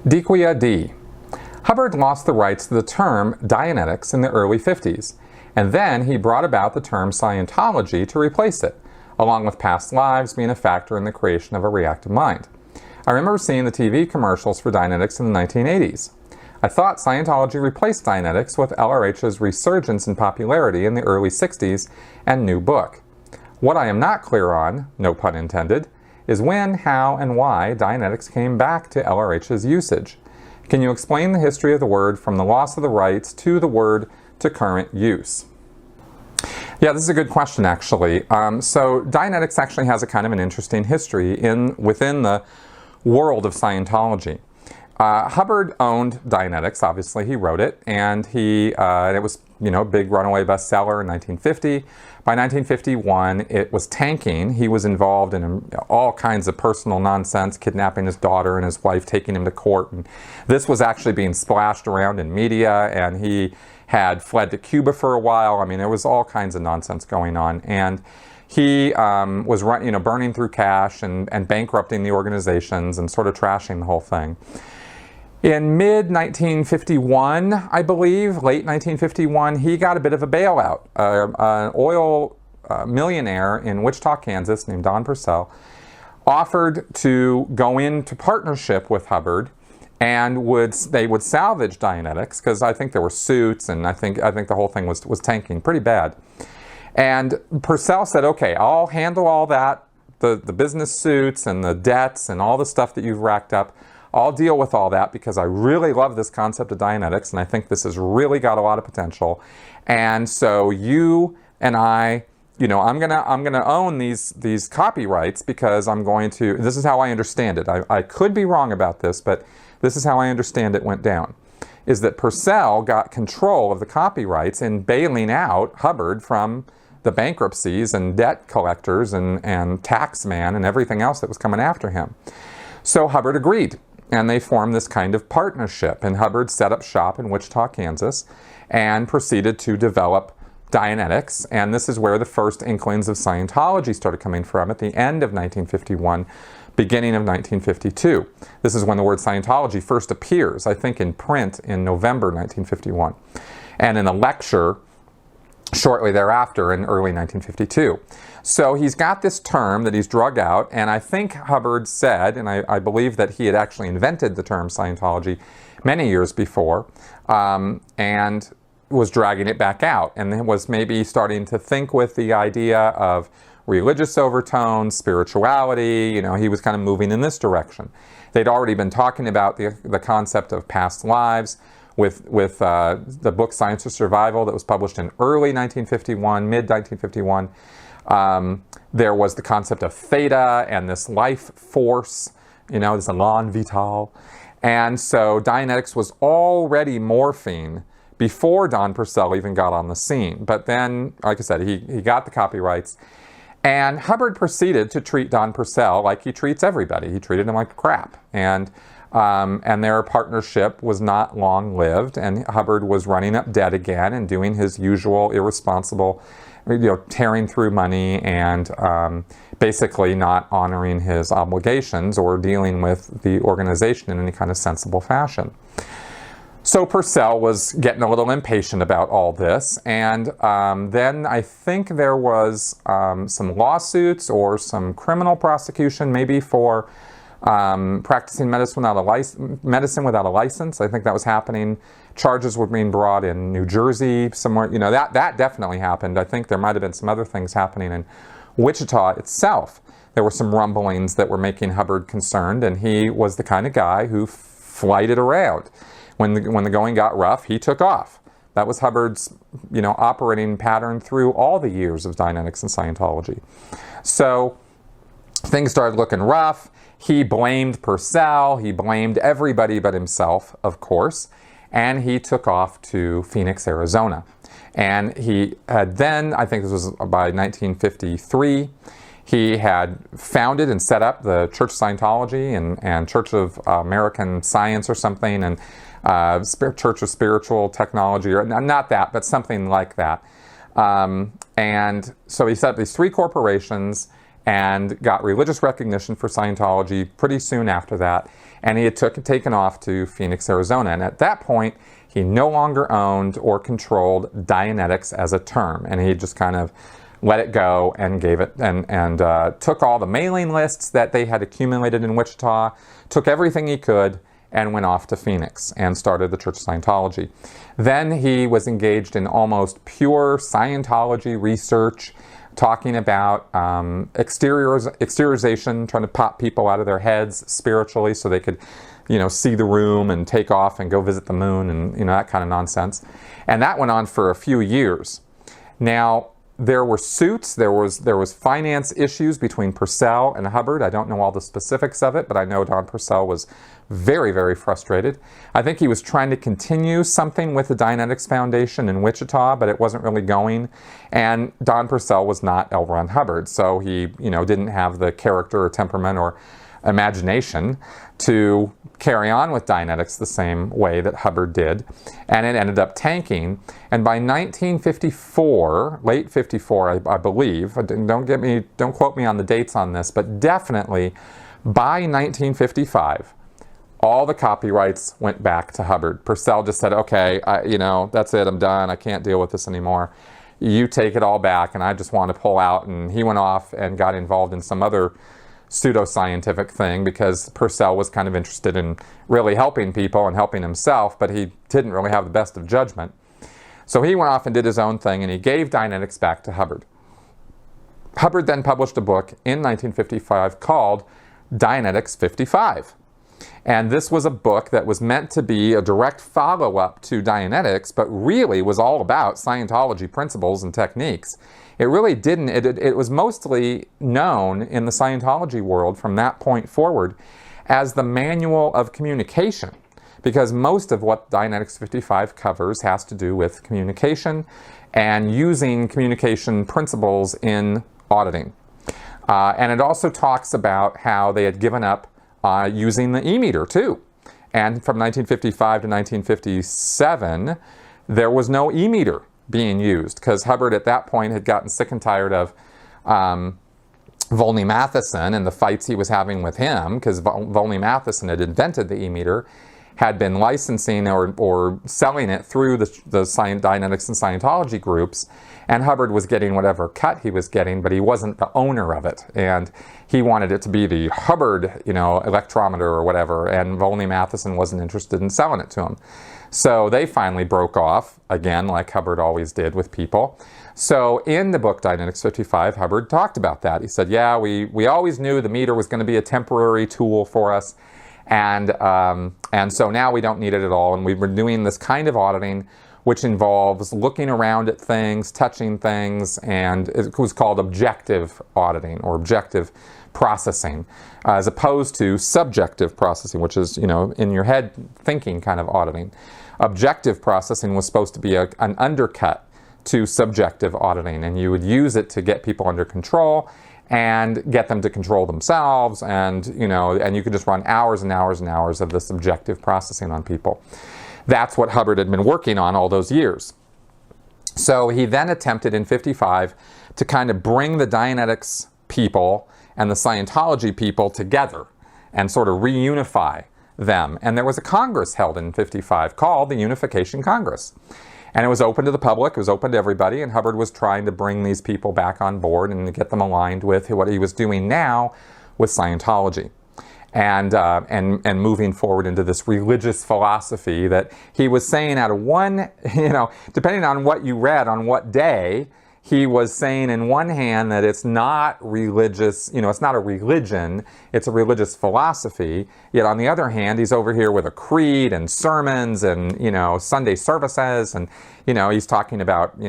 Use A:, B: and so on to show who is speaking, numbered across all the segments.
A: Dequia D. Hubbard lost the rights to the term Dianetics in the early 50s, and then he brought about the term Scientology to replace it, along with past lives being a factor in the creation of a reactive mind. I remember seeing the TV commercials for Dianetics in the 1980s. I thought Scientology replaced Dianetics with LRH's resurgence in popularity in the early 60s and new book. What I am not clear on, no pun intended, is when, how, and why Dianetics came back to LRH's usage. Can you explain the history of the word from the loss of the rights to the word to current use? Yeah, this is a good question, actually. So Dianetics actually has a kind of an interesting history within the world of Scientology. Hubbard owned Dianetics, obviously. He wrote it, and it was, a big runaway bestseller in 1950. By 1951, it was tanking. He was involved in all kinds of personal nonsense, kidnapping his daughter and his wife, taking him to court. And this was actually being splashed around in media, and he had fled to Cuba for a while. I mean, there was all kinds of nonsense going on. And he was burning through cash and bankrupting the organizations and sort of trashing the whole thing. In mid-1951, I believe, late 1951, he got a bit of a bailout. An oil millionaire in Wichita, Kansas, named Don Purcell, offered to go into partnership with Hubbard, and they would salvage Dianetics, because I think there were suits, and I think the whole thing was tanking pretty bad. And Purcell said, okay, I'll handle all that, the business suits and the debts and all the stuff that you've racked up. I'll deal with all that because I really love this concept of Dianetics, and I think this has really got a lot of potential. And so you and I, I'm gonna own these copyrights because I'm going to. This is how I understand it. I could be wrong about this, but this is how I understand it went down. Is that Purcell got control of the copyrights in bailing out Hubbard from the bankruptcies and debt collectors and tax man and everything else that was coming after him. So Hubbard agreed. And they formed this kind of partnership. And Hubbard set up shop in Wichita, Kansas, and proceeded to develop Dianetics. And this is where the first inklings of Scientology started coming from at the end of 1951, beginning of 1952. This is when the word Scientology first appears, I think, in print in November 1951, and in a lecture shortly thereafter in early 1952. So he's got this term that he's drug out, and I think Hubbard said, and I believe that he had actually invented the term Scientology many years before, and was dragging it back out, and was maybe starting to think with the idea of religious overtones, spirituality. He was kind of moving in this direction. They'd already been talking about the concept of past lives, with the book Science of Survival that was published in early 1951, mid-1951. There was the concept of theta and this life force, this elan vital. And so Dianetics was already morphing before Don Purcell even got on the scene. But then, like I said, he got the copyrights. And Hubbard proceeded to treat Don Purcell like he treats everybody. He treated him like crap. And their partnership was not long-lived, and Hubbard was running up debt again and doing his usual irresponsible, tearing through money and basically not honoring his obligations or dealing with the organization in any kind of sensible fashion. So Purcell was getting a little impatient about all this, and then I think there was some lawsuits or some criminal prosecution, maybe for practicing medicine without a license. I think that was happening. Charges were being brought in New Jersey, somewhere. That definitely happened. I think there might have been some other things happening in Wichita itself. There were some rumblings that were making Hubbard concerned, and he was the kind of guy who flighted around. When the going got rough, he took off. That was Hubbard's, operating pattern through all the years of Dianetics and Scientology. So things started looking rough. He blamed Purcell. He blamed everybody but himself, of course. And he took off to Phoenix, Arizona. And he had then, I think this was by 1953, he had founded and set up the Church of Scientology and Church of American Science or something, and Church of Spiritual Technology, or not that, but something like that. And so he set up these three corporations, and got religious recognition for Scientology pretty soon after that. And he had taken off to Phoenix, Arizona. And at that point, he no longer owned or controlled Dianetics as a term. And he just kind of let it go and gave it, and took all the mailing lists that they had accumulated in Wichita, took everything he could, and went off to Phoenix and started the Church of Scientology. Then he was engaged in almost pure Scientology research, talking about exteriorization, trying to pop people out of their heads spiritually so they could, see the room and take off and go visit the moon and, that kind of nonsense. And that went on for a few years. Now, there were suits, there was finance issues between Purcell and Hubbard. I don't know all the specifics of it, but I know Don Purcell was very, very frustrated. I think he was trying to continue something with the Dianetics Foundation in Wichita, but it wasn't really going. And Don Purcell was not L. Ron Hubbard, so he, didn't have the character or temperament or imagination to carry on with Dianetics the same way that Hubbard did, and it ended up tanking. And by 1954, late 54, I believe, don't quote me on the dates on this, but definitely by 1955, all the copyrights went back to Hubbard. Purcell just said, okay, that's it, I'm done, I can't deal with this anymore. You take it all back, and I just want to pull out. And he went off and got involved in some other pseudoscientific thing because Purcell was kind of interested in really helping people and helping himself, but he didn't really have the best of judgment. So he went off and did his own thing, and he gave Dianetics back to Hubbard. Hubbard then published a book in 1955 called Dianetics 55. And this was a book that was meant to be a direct follow-up to Dianetics, but really was all about Scientology principles and techniques. It really didn't. It was mostly known in the Scientology world from that point forward as the manual of communication, because most of what Dianetics 55 covers has to do with communication and using communication principles in auditing. And it also talks about how they had given up using the e-meter too. And from 1955 to 1957, there was no e-meter being used because Hubbard at that point had gotten sick and tired of Volney Matheson and the fights he was having with him, because Volney Matheson had invented the e-meter, had been licensing or selling it through the Dianetics and Scientology groups, and Hubbard was getting whatever cut he was getting, but he wasn't the owner of it, and he wanted it to be the Hubbard, electrometer or whatever, and Volney Matheson wasn't interested in selling it to him. So they finally broke off, again, like Hubbard always did with people. So in the book Dianetics 55, Hubbard talked about that. He said, yeah, we always knew the meter was going to be a temporary tool for us, and so now we don't need it at all, and we were doing this kind of auditing which involves looking around at things, touching things, and it was called objective auditing or objective processing, as opposed to subjective processing, which is, in your head thinking kind of auditing. Objective processing was supposed to be an undercut to subjective auditing, and you would use it to get people under control and get them to control themselves, and and you could just run hours and hours and hours of this objective processing on people. That's what Hubbard had been working on all those years. So he then attempted in 55 to kind of bring the Dianetics people and the Scientology people together and sort of reunify them. And there was a Congress held in 55 called the Unification Congress. And it was open to the public, it was open to everybody, and Hubbard was trying to bring these people back on board and get them aligned with what he was doing now with Scientology. And moving forward into this religious philosophy that he was saying out of one, depending on what you read on what day, he was saying in one hand that it's not religious, it's not a religion, it's a religious philosophy. Yet on the other hand, he's over here with a creed and sermons and, Sunday services, and, he's talking about,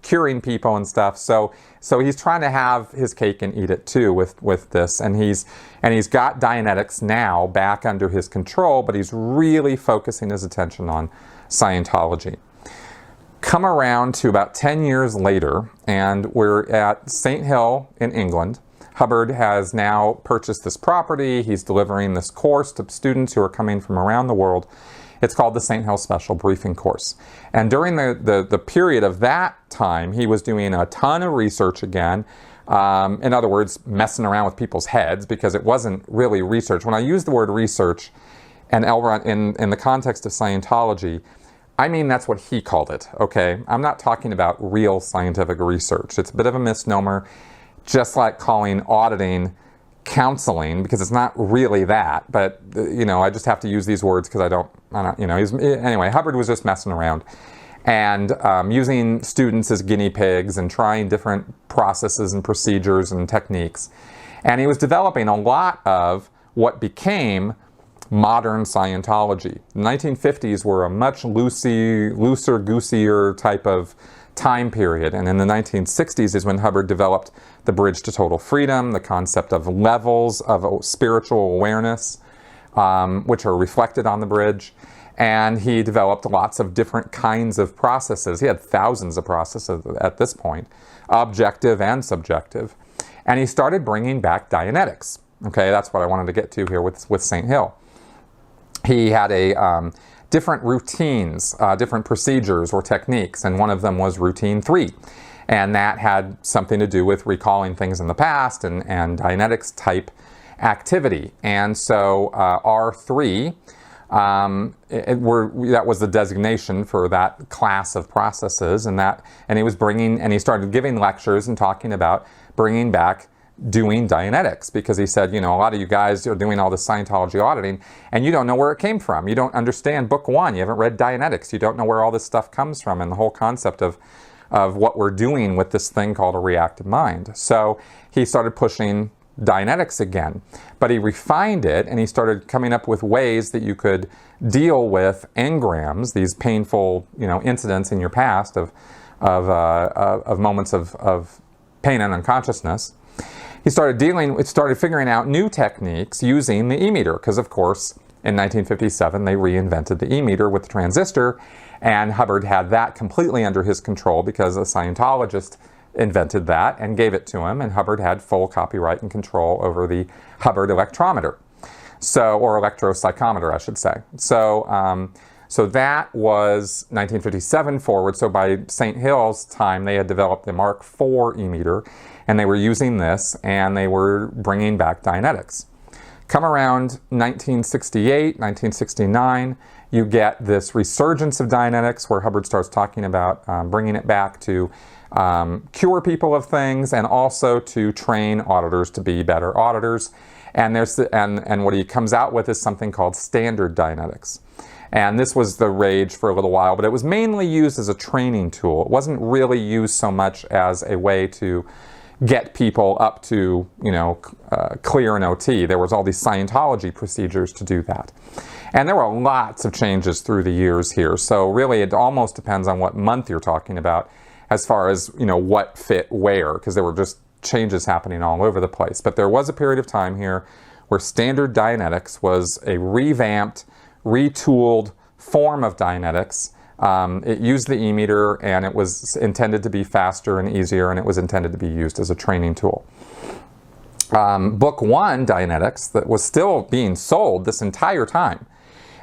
A: curing people and stuff. So he's trying to have his cake and eat it too with this, and he's got Dianetics now back under his control, but he's really focusing his attention on Scientology. Come around to about 10 years later, and we're at St. Hill in England. Hubbard has now purchased this property. He's delivering this course to students who are coming from around the world. It's called the St. Hill Special Briefing Course. And during the period of that time, he was doing a ton of research again, In other words, messing around with people's heads, because it wasn't really research. When I use the word research and L. Ron in the context of Scientology, I mean that's what he called it, okay? I'm not talking about real scientific research. It's a bit of a misnomer, just like calling auditing counseling, because it's not really that. But, you know, I just have to use these words because I don't, you know, anyway, Hubbard was just messing around and using students as guinea pigs and trying different processes and procedures and techniques. And he was developing a lot of what became modern Scientology. The 1950s were a much looser, goosier type of time period, and in the 1960s is when Hubbard developed the bridge to total freedom, the concept of levels of spiritual awareness, which are reflected on the bridge, and he developed lots of different kinds of processes. He had thousands of processes at this point, objective and subjective, and he started bringing back Dianetics. Okay, that's what I wanted to get to here with St. Hill. He had a different routines, different procedures or techniques, and one of them was routine 3. And that had something to do with recalling things in the past and Dianetics type activity. And so R3, that was the designation for that class of processes, and he started giving lectures and talking about bringing back doing Dianetics, because he said, you know, a lot of you guys are doing all this Scientology auditing and you don't know where it came from. You don't understand book 1. You haven't read Dianetics. You don't know where all this stuff comes from and the whole concept of what we're doing with this thing called a reactive mind. So he started pushing Dianetics again, but he refined it and he started coming up with ways that you could deal with engrams, these painful, you know, incidents in your past of moments of pain and unconsciousness. He started figuring out new techniques using the e-meter, because of course in 1957 they reinvented the e-meter with the transistor, and Hubbard had that completely under his control because a Scientologist invented that and gave it to him, and Hubbard had full copyright and control over the Hubbard electrometer, or electropsychometer, I should say. So that was 1957 forward. So by St. Hill's time, they had developed the Mark IV e-meter, and they were using this, and they were bringing back Dianetics. Come around 1968, 1969, you get this resurgence of Dianetics where Hubbard starts talking about bringing it back to cure people of things and also to train auditors to be better auditors. And what he comes out with is something called standard Dianetics. And this was the rage for a little while, but it was mainly used as a training tool. It wasn't really used so much as a way to get people up to, you know, clear an OT. There was all these Scientology procedures to do that. And there were lots of changes through the years here. So really it almost depends on what month you're talking about as far as, you know, what fit where, because there were just changes happening all over the place. But there was a period of time here where standard Dianetics was a revamped, retooled form of Dianetics. It used the e-meter, and it was intended to be faster and easier, and it was intended to be used as a training tool. Book 1 Dianetics, that was still being sold this entire time,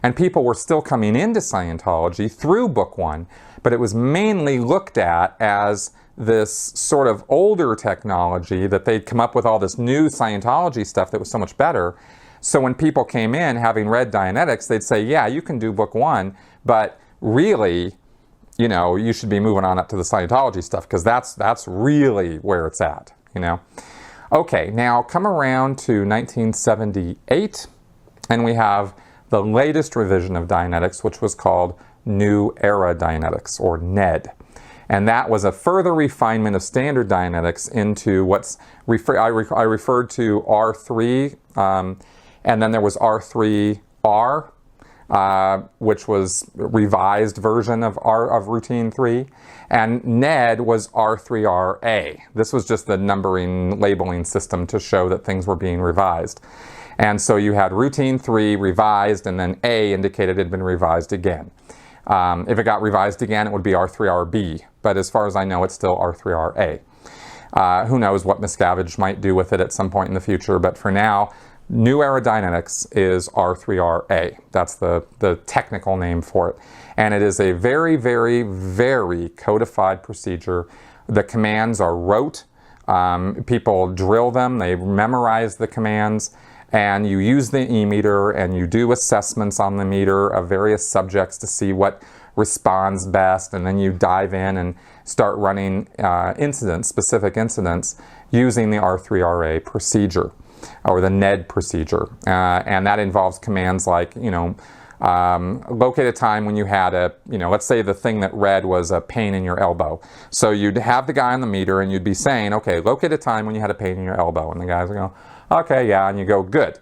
A: and people were still coming into Scientology through Book 1, but it was mainly looked at as this sort of older technology that they'd come up with all this new Scientology stuff that was so much better. So when people came in having read Dianetics, they'd say, yeah, you can do Book 1, but really, you know, you should be moving on up to the Scientology stuff, because that's really where it's at, you know. Okay, now come around to 1978, and we have the latest revision of Dianetics, which was called New Era Dianetics, or NED. And that was a further refinement of standard Dianetics into what's I referred to R3, and then there was R3R, which was revised version of routine 3, and NED was R3RA. This was just the numbering labeling system to show that things were being revised. And so you had routine 3 revised, and then A indicated it had been revised again. If it got revised again, it would be R3RB, but as far as I know, it's still R3RA. Who knows what Miscavige might do with it at some point in the future, but for now, New Era Dianetics is R3RA. That's the technical name for it. And it is a very, very, very codified procedure. The commands are rote. People drill them, they memorize the commands, and you use the e-meter and you do assessments on the meter of various subjects to see what responds best, and then you dive in and start running specific incidents using the R3RA procedure or the NED procedure. And that involves commands like, locate a time when you had let's say the thing that read was a pain in your elbow. So you'd have the guy on the meter and you'd be saying, okay, locate a time when you had a pain in your elbow. And the guys would go, okay, yeah, and you go, good.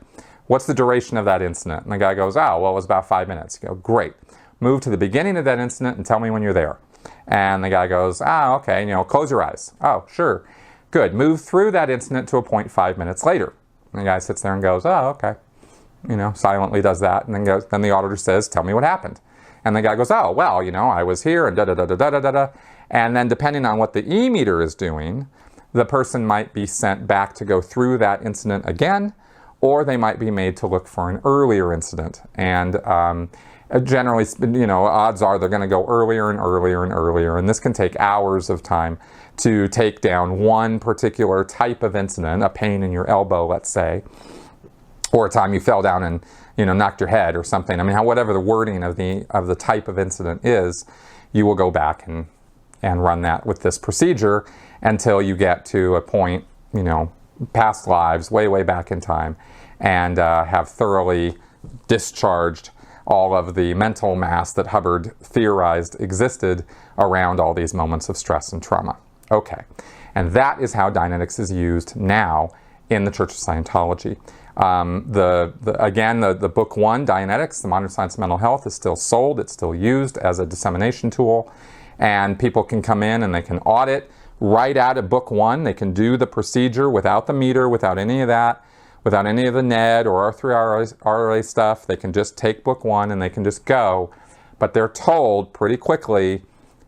A: What's the duration of that incident? And the guy goes, oh, well, it was about 5 minutes. You go, great. Move to the beginning of that incident and tell me when you're there. And the guy goes, okay, close your eyes. Oh, sure. Good. Move through that incident to a point 5 minutes later. And the guy sits there and goes, oh, okay. Silently does that, and then the auditor says, tell me what happened. And the guy goes, oh, well, I was here, and da-da-da-da-da-da-da. And then depending on what the e-meter is doing, the person might be sent back to go through that incident again, or they might be made to look for an earlier incident. And generally, odds are they're going to go earlier and earlier and earlier, and this can take hours of time to take down one particular type of incident, a pain in your elbow, let's say, or a time you fell down and knocked your head or something. I mean, whatever the wording of the type of incident is, you will go back and run that with this procedure until you get to a point, past lives, way back in time, and have thoroughly discharged all of the mental mass that Hubbard theorized existed around all these moments of stress and trauma. Okay, and that is how Dianetics is used now in the Church of Scientology. The book 1, Dianetics, The Modern Science of Mental Health, is still sold. It's still used as a dissemination tool, and people can come in and they can audit right out of book 1. They can do the procedure without the meter, without any of that, without any of the NED or R3RA stuff. They can just take book 1 and they can just go, but they're told pretty quickly,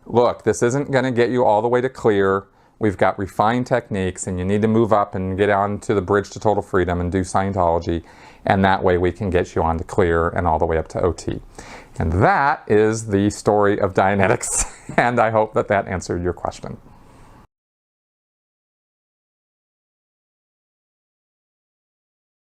A: look, this isn't going to get you all the way to clear. We've got refined techniques, and you need to move up and get on to the bridge to total freedom and do Scientology, and that way we can get you on to clear and all the way up to OT. And that is the story of Dianetics, and I hope that answered your question.